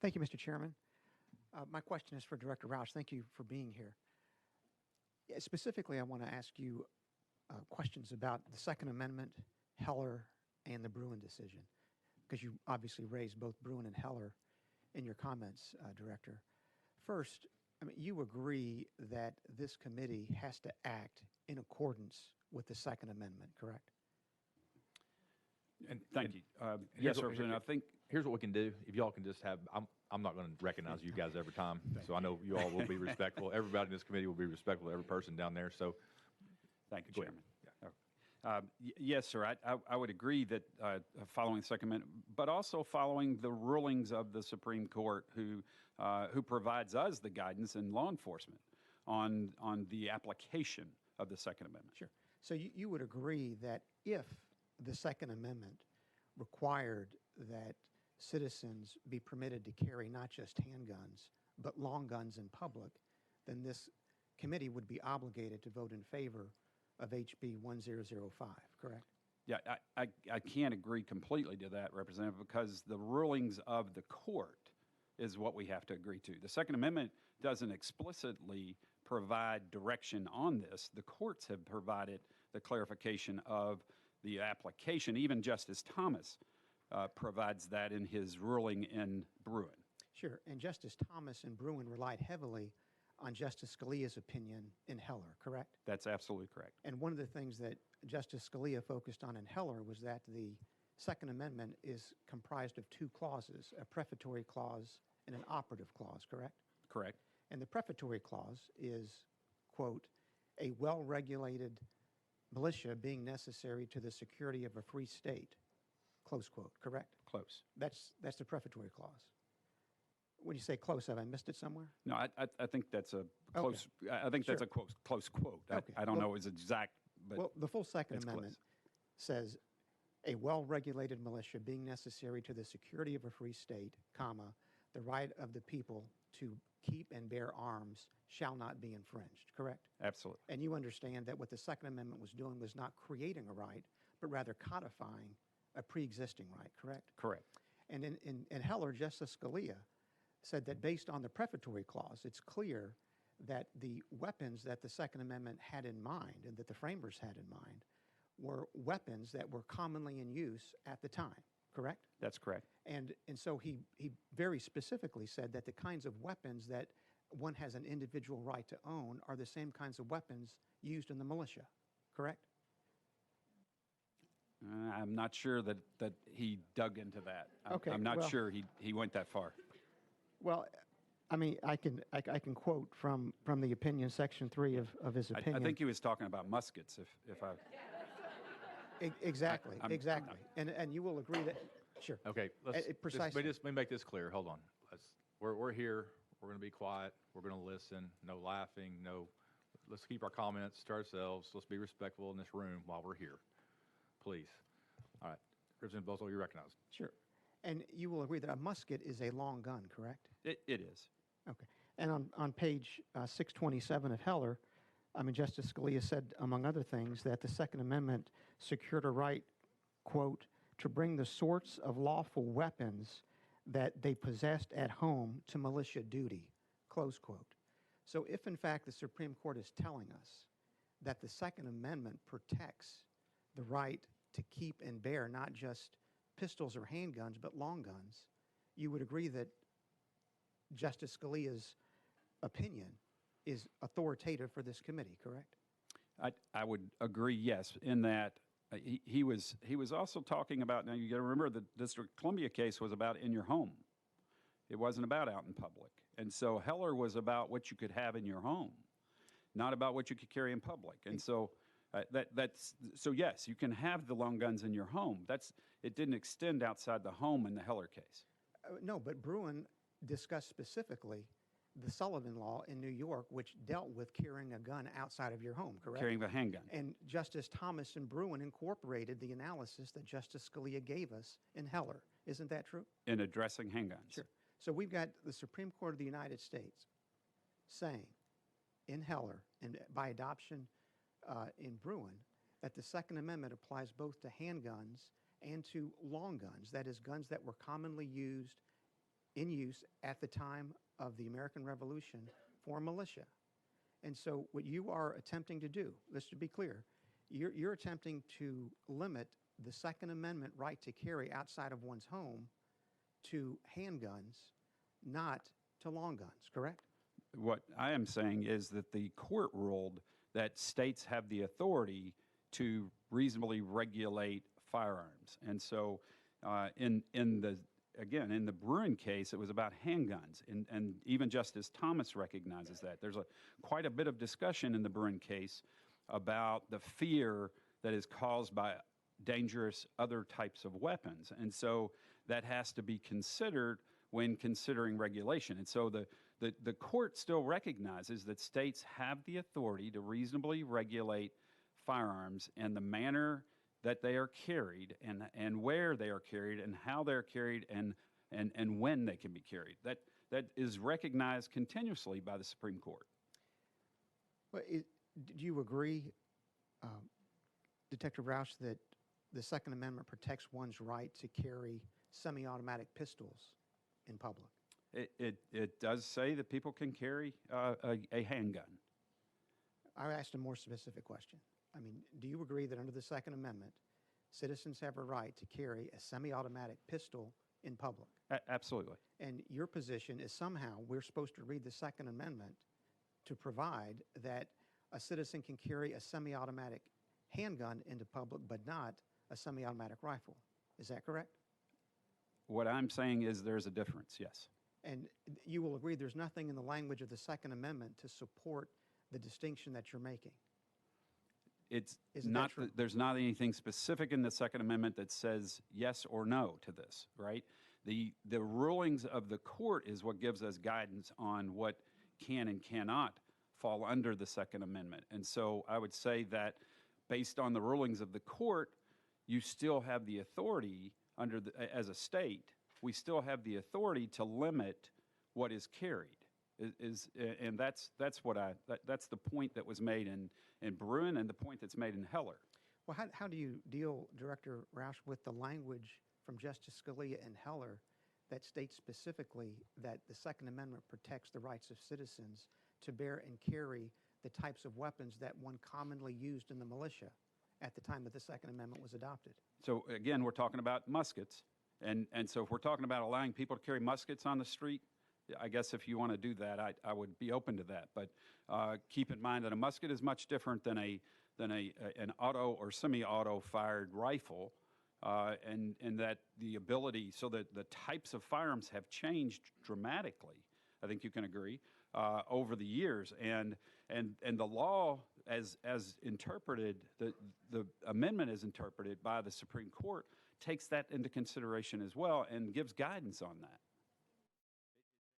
Thank you, Mr. Chairman. My question is for Director Rausch. Thank you for being here. Specifically, I want to ask you questions about the Second Amendment, Heller, and the Bruen decision, because you obviously raised both Bruen and Heller in your comments, Director. First, I mean, you agree that this committee has to act in accordance with the Second Amendment, correct? And thank you. Yes, Representative. I think here's what we can do. If y'all can just have, I'm not going to recognize you guys every time, so I know you all will be respectful. Everybody in this committee will be respectful of every person down there. So, thank you, Chairman. Yes, sir. I would agree that following the Second Amendment, but also following the rulings of the Supreme Court, who provides us the guidance in law enforcement on the application of the Second Amendment. Sure. So you would agree that if the Second Amendment required that citizens be permitted to carry not just handguns, but long guns in public, then this committee would be obligated to vote in favor of HB 1005, correct? Yeah, I can't agree completely to that, Representative, because the rulings of the court is what we have to agree to. The Second Amendment doesn't explicitly provide direction on this. The courts have provided the clarification of the application. Even Justice Thomas provides that in his ruling in Bruen. Sure, and Justice Thomas and Bruen relied heavily on Justice Scalia's opinion in Heller, correct? That's absolutely correct. And one of the things that Justice Scalia focused on in Heller was that the Second Amendment is comprised of two clauses, a prefatory clause and an operative clause, correct? Correct. And the prefatory clause is, quote, a well-regulated militia being necessary to the security of a free state, close quote, correct? Close. That's the prefatory clause. When you say close, have I missed it somewhere? No, I think that's a close. Okay. I think that's a close quote. Okay. I don't know it's exact, but well, the full Second Amendment says a well-regulated militia being necessary to the security of a free state, comma, the right of the people to keep and bear arms shall not be infringed, correct? Absolutely. And you understand that what the Second Amendment was doing was not creating a right, but rather codifying a pre-existing right, correct? Correct. And in Heller, Justice Scalia said that based on the prefatory clause, it's clear that the weapons that the Second Amendment had in mind and that the framers had in mind were weapons that were commonly in use at the time, correct? That's correct. And so he very specifically said that the kinds of weapons that one has an individual right to own are the same kinds of weapons used in the militia, correct? I'm not sure that he dug into that. Okay, I'm not sure he went that far. Well, I mean, I can quote from the opinion, section 3 of his opinion. I think he was talking about muskets, if I... Exactly, exactly. And you will agree that, sure. Okay, precisely. Let me make this clear. Hold on. We're here. We're going to be quiet. We're going to listen. No laughing. No. Let's keep our comments to ourselves. Let's be respectful in this room while we're here. Please. All right. Representative Bulso, you're recognized. Sure. And you will agree that a musket is a long gun, correct? It is. Okay. And on page 627 of Heller, I mean, Justice Scalia said, among other things, that the Second Amendment secured a right, quote, to bring the sorts of lawful weapons that they possessed at home to militia duty, close quote. So if, in fact, the Supreme Court is telling us that the Second Amendment protects the right to keep and bear not just pistols or handguns, but long guns, you would agree that Justice Scalia's opinion is authoritative for this committee, correct? I would agree, yes, in that he was also talking about, now you got to remember the District of Columbia case was about in your home. It wasn't about out in public. And so Heller was about what you could have in your home, not about what you could carry in public. And so so yes, you can have the long guns in your home. It didn't extend outside the home in the Heller case. No, but Bruen discussed specifically the Sullivan Law in New York, which dealt with carrying a gun outside of your home, correct? Carrying the handgun. And Justice Thomas and Bruen incorporated the analysis that Justice Scalia gave us in Heller. Isn't that true? In addressing handguns. Sure. So we've got the Supreme Court of the United States saying in Heller, and by adoption in Bruen, that the Second Amendment applies both to handguns and to long guns, that is, guns that were commonly used in use at the time of the American Revolution for militia. And so what you are attempting to do, let's be clear, you're attempting to limit the Second Amendment right to carry outside of one's home to handguns, not to long guns, correct? What I am saying is that the court ruled that states have the authority to reasonably regulate firearms. And so in the Bruen case, it was about handguns, and even Justice Thomas recognizes that. There's quite a bit of discussion in the Bruen case about the fear that is caused by dangerous other types of weapons. And so that has to be considered when considering regulation. And so the court still recognizes that states have the authority to reasonably regulate firearms and the manner that they are carried and where they are carried and how they're carried and when they can be carried. That is recognized continuously by the Supreme Court. Well, do you agree, Detective Rausch, that the Second Amendment protects one's right to carry semi-automatic pistols in public? It does say that people can carry a handgun. I asked a more specific question. I mean, do you agree that under the Second Amendment, citizens have a right to carry a semi-automatic pistol in public? Absolutely. And your position is somehow we're supposed to read the Second Amendment to provide that a citizen can carry a semi-automatic handgun into public, but not a semi-automatic rifle. Is that correct? What I'm saying is there's a difference, yes. And you will agree there's nothing in the language of the Second Amendment to support the distinction that you're making. There's not anything specific in the Second Amendment that says yes or no to this, right? The rulings of the court is what gives us guidance on what can and cannot fall under the Second Amendment. And so I would say that based on the rulings of the court, you still have the authority as a state, we still have the authority to limit what is carried. And that's the point that was made in Bruen and the point that's made in Heller. Well, how do you deal, Director Rausch, with the language from Justice Scalia and Heller that states specifically that the Second Amendment protects the rights of citizens to bear and carry the types of weapons that one commonly used in the militia at the time that the Second Amendment was adopted? So again, we're talking about muskets. And so if we're talking about allowing people to carry muskets on the street, I guess if you want to do that, I would be open to that. But keep in mind that a musket is much different than an auto or semi-auto fired rifle, and that the ability, so that the types of firearms have changed dramatically. I think you can agree over the years, and the law as interpreted, the amendment as interpreted by the Supreme Court takes that into consideration as well and gives guidance on that.